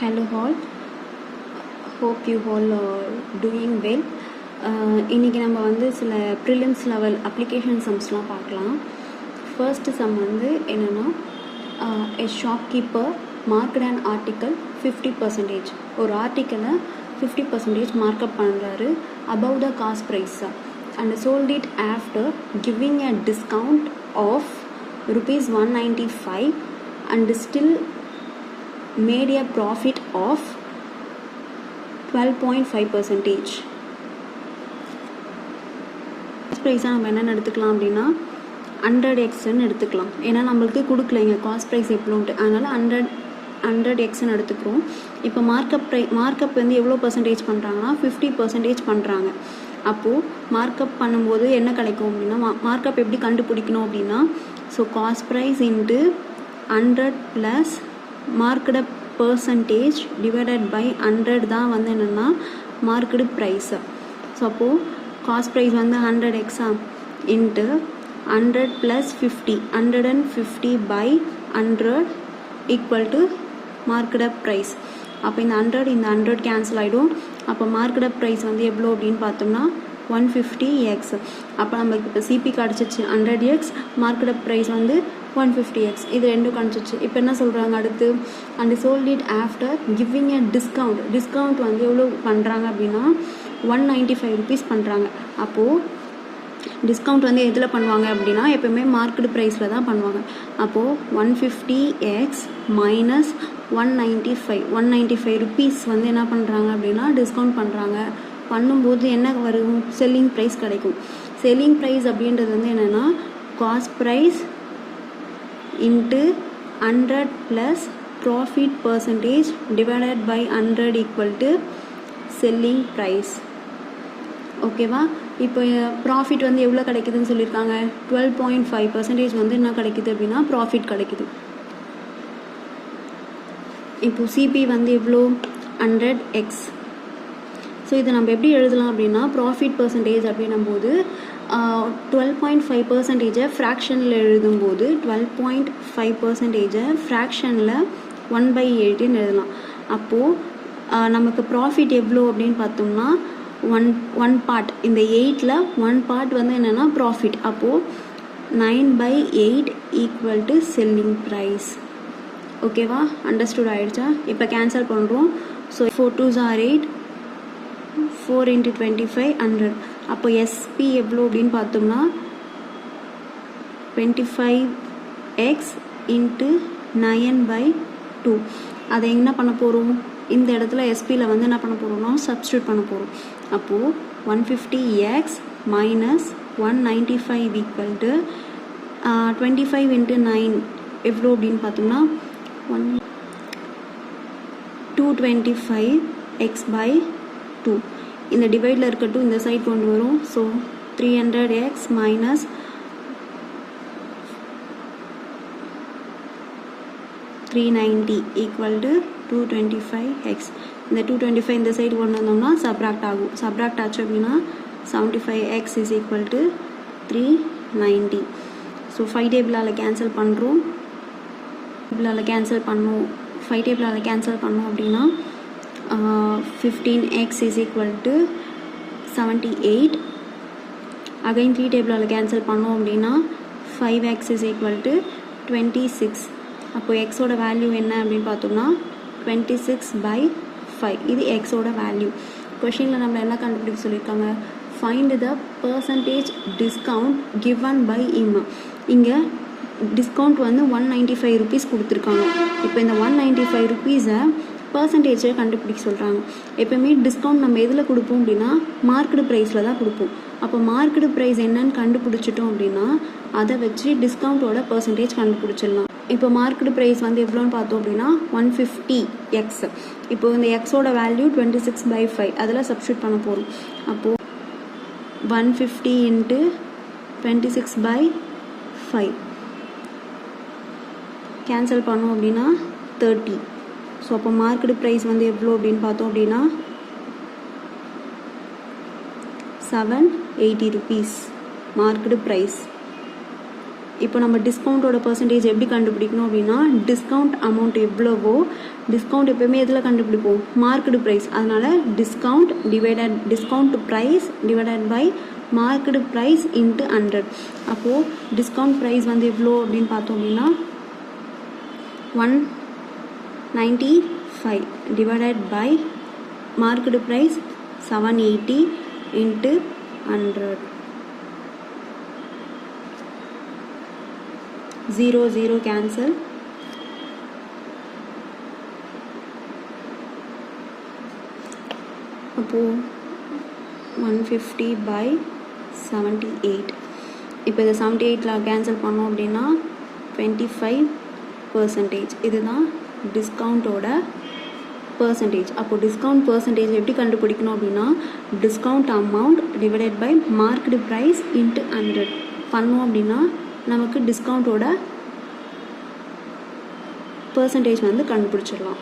Hello all, hope you all are doing well. இன்றைக்கி நம்ம வந்து சில ப்ரிலிம்ஸ் லெவல் அப்ளிகேஷன் சம்ஸ்லாம் பார்க்கலாம். ஃபர்ஸ்ட் சம் வந்து என்னென்னா, a shopkeeper marked an article 50%. ஒரு ஆர்டிக்கலை 50% மார்க்கப் பண்ணுறாரு above the cost price and sold it after giving a discount of rupees 195 and still made a profit of 12.5%. ப்ரைஸாக நம்ம என்னென்னு எடுத்துக்கலாம் அப்படின்னா 100xன்னு எடுத்துக்கலாம். ஏன்னா நம்மளுக்கு கொடுக்கலைங்க காஸ்ட் ப்ரைஸ் எவ்வளோன்ட்டு, அதனால் 100xன்னு எடுத்துக்கிறோம். இப்போ மார்க்கப் வந்து எவ்வளோ பர்சன்டேஜ் பண்ணுறாங்கன்னா 50% பண்ணுறாங்க. அப்போது மார்க்கப் பண்ணும்போது என்ன கிடைக்கும் அப்படின்னா, மார்க்கப் எப்படி கண்டுபிடிக்கணும் அப்படின்னா, so cost price into 100 plus marked percentage divided by 100 தான் வந்து என்னென்னா மார்க்கடு ப்ரைஸு. ஸோ அப்போது காஸ்ட் ப்ரைஸ் வந்து 100xஆ into 100 plus 50, 150 by 100 equal to marked price. அப்போ இந்த 100 கேன்சல் ஆகிடும். அப்போ மார்க்கடு ப்ரைஸ் வந்து எவ்வளோ அப்படின்னு பார்த்தோம்னா 150x. அப்போ நம்மளுக்கு இப்போ சிபி கிடச்சிச்சு 100x, மார்க்கடு ப்ரைஸ் வந்து 150x. இது ரெண்டும் கிடச்சிச்சு. இப்போ என்ன சொல்கிறாங்க அடுத்து, and sold it after giving a discount வந்து எவ்வளோ பண்ணுறாங்க அப்படின்னா 195 rupees பண்ணுறாங்க. அப்போது டிஸ்கவுண்ட் வந்து எதில் பண்ணுவாங்க அப்படின்னா எப்போயுமே மார்க்கெட் ப்ரைஸில் தான் பண்ணுவாங்க. அப்போது 150x மைனஸ் 195 rupees வந்து என்ன பண்ணுறாங்க அப்படின்னா டிஸ்கவுண்ட் பண்ணுறாங்க. பண்ணும்போது என்ன வரும், செல்லிங் ப்ரைஸ் கிடைக்கும். செல்லிங் ப்ரைஸ் அப்படின்றது வந்து என்னென்னா cost price into 100 plus profit percentage divided by 100 equal to selling price. ஓகேவா? இப்போ ப்ராஃபிட் வந்து எவ்வளோ கிடைக்குதுன்னு சொல்லியிருக்காங்க, 12.5% வந்து என்ன கிடைக்குது அப்படின்னா ப்ராஃபிட் கிடைக்குது. இப்போ சிபி வந்து எவ்வளோ 100x. ஸோ இதை நம்ம எப்படி எழுதலாம் அப்படின்னா, ப்ராஃபிட் பர்சன்டேஜ் அப்படின்னும் போது 12.5% ஃப்ராக்ஷனில் எழுதும்போது 12.5% ஃப்ராக்ஷனில் 1/8ன்னு எழுதலாம். அப்போது நமக்கு ப்ராஃபிட் எவ்வளோ அப்படின்னு பார்த்தோம்னா ஒன் பார்ட், இந்த 8ல் 1 பார்ட் வந்து என்னென்னா ப்ராஃபிட். அப்போது 9/8 ஈக்குவல் டு செல்லிங் ப்ரைஸ். ஓகேவா? அண்டர்ஸ்டுட் ஆகிடுச்சா? இப்போ கேன்சல் பண்ணுறோம். So 4 2s are 8, 4 × 25 100. அப்போ எஸ்பி எவ்வளோ அப்படின்னு பார்த்தோம்னா 25x இன்ட்டு 9/2. அதை என்ன பண்ண போகிறோம், இந்த இடத்துல எஸ்பியில் வந்து என்ன பண்ண போகிறோம்னா சப்ஸ்டியூட் பண்ண போகிறோம். அப்போது 150x மைனஸ் 195 ஈக்குவல் டு 25 × 9 எவ்வளோ அப்படின்னு பார்த்தோம்னா 225x/2. இந்த டிவைடில் இருக்கட்டும், இந்த சைட் கொண்டு வரும். So 300x minus 390 equal to 225x. இந்த 225 இந்த சைடு கொண்டு வந்தோம்னா சப்ராக்ட் ஆகும். சப்ராக்ட் ஆச்சு அப்படின்னா 75x is equal to 390. So 5 டேபிளால் கேன்சல் பண்ணுறோம். 5 டேபிளால் கேன்சல் பண்ணோம் அப்படின்னா 15x is equal to 78. Again 3 டேபிளால் கேன்சல் பண்ணோம் அப்படின்னா 5x இஸ் ஈக்குவல் டு 26. அப்போது எக்ஸோட வேல்யூ என்ன அப்படின்னு பார்த்தோம்னா 26/5. இது எக்ஸோட வேல்யூ. கொஷினில் நம்ம என்ன கண்டுபிடிக்க சொல்லியிருக்காங்க, find the percentage discount given by him. இங்கே டிஸ்கவுண்ட் வந்து 195 rupees கொடுத்துருக்காங்க. இப்போ இந்த 195 rupees-ஐ பர்சன்டேஜை கண்டுபிடிக்க சொல்கிறாங்க. எப்போயுமே டிஸ்கவுண்ட் நம்ம எதில் கொடுப்போம் அப்படின்னா மார்க்கெட் ப்ரைஸில் தான் கொடுப்போம். அப்போ மார்க்கெட் ப்ரைஸ் என்னன்னு கண்டுபிடிச்சிட்டோம் அப்படின்னா அதை வச்சு டிஸ்கவுண்ட்டோட பர்சன்டேஜ் கண்டுபிடிச்சிடலாம். இப்போ மார்க்கெட் ப்ரைஸ் வந்து எவ்வளோன்னு பார்த்தோம் அப்படின்னா 150x. இப்போ இந்த எக்ஸோட வேல்யூ 26/5, அதில் சப்ஸ்டியூட் பண்ண போகிறோம். அப்போது 150 × 26/5 கேன்சல் பண்ணோம் அப்படின்னா 30. ஸோ அப்போ மார்க்கெட் ப்ரைஸ் வந்து எவ்வளோ அப்படின்னு பார்த்தோம் அப்படின்னா 780 rupees மார்க்கெட் ப்ரைஸ். இப்போ நம்ம டிஸ்கவுண்ட்டோட பர்சன்டேஜ் எப்படி கண்டுபிடிக்கணும் அப்படின்னா டிஸ்கவுண்ட் அமௌண்ட் எவ்வளவோ டிஸ்கவுண்ட் எப்போயுமே எதில் கண்டுபிடிப்போம் மார்க்கெடு ப்ரைஸ். அதனால் discount price divided by marked price into 100. அப்போது டிஸ்கவுண்ட் ப்ரைஸ் வந்து எவ்வளோ அப்படின்னு பார்த்தோம் அப்படின்னா 195 divided by marked price 780 into 100. 0 cancel. அப்போது 150 by 78. இப்போ இதை 78ல் கேன்சல் பண்ணோம் அப்படின்னா 25%. இதுதான் டிஸ்கவுண்ட்டோட பர்சன்டேஜ். அப்போது டிஸ்கவுண்ட் பர்சன்டேஜ் எப்படி கண்டுபிடிக்கணும் அப்படின்னா discount amount divided by marked price into 100 பண்ணோம் அப்படின்னா நமக்கு டிஸ்கவுண்ட்டோட பர்சன்டேஜ் வந்து கண்டுபிடிச்சிடலாம்.